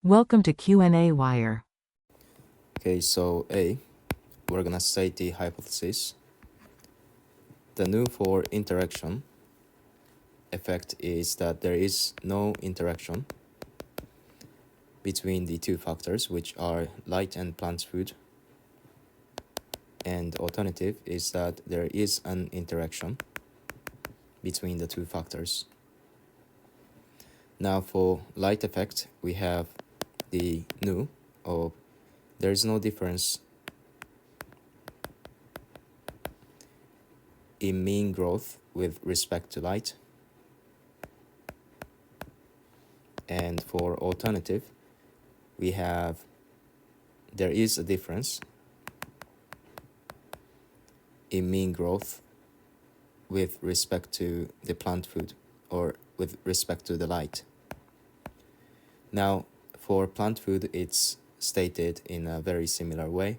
Welcome to qnawire. Okay, so A, we're gonna state the hypothesis. The nu for interaction effect is that there is no interaction between the two factors, which are light and plant food. And alternative is that there is an interaction between the two factors. Now for light effect, we have the nu of there is no difference in mean growth with respect to light. And for alternative, we have there is a difference in mean growth with respect to the plant food or with respect to the light. Now, for plant food, it's stated in a very similar way.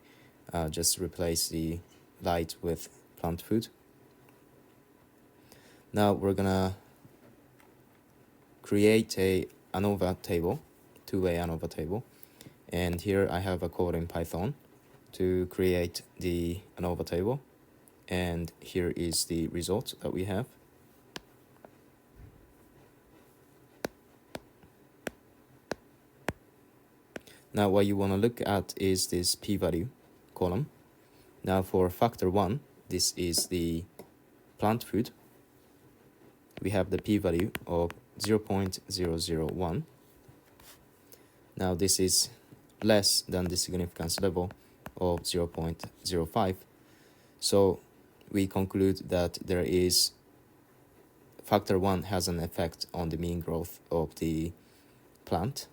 Just replace the light with plant food. Now we're gonna create a ANOVA table, two-way ANOVA table, and here I have a code in Python to create the ANOVA table, and here is the result that we have. Now what you want to look at is this p-value column. Now for factor 1, this is the plant food. We have the p-value of 0.001. Now this is less than the significance level of 0.05. So we conclude that there is factor 1 has an effect on the mean growth of the plant.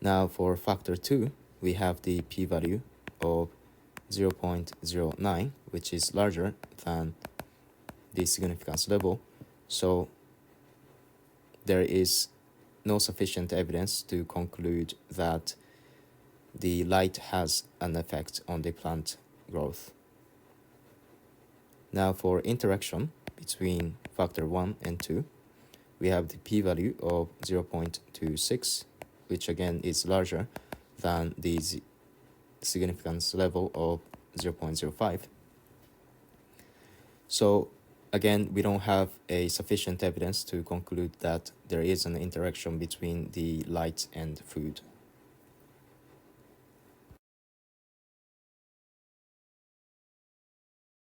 Now for factor 2, we have the p-value of 0.09, which is larger than the significance level. So there is no sufficient evidence to conclude that the light has an effect on the plant growth. Now for interaction between factor 1 and 2, we have the p-value of 0.26, which again is larger than the significance level of 0.05. So again, we don't have a sufficient evidence to conclude that there is an interaction between the light and food.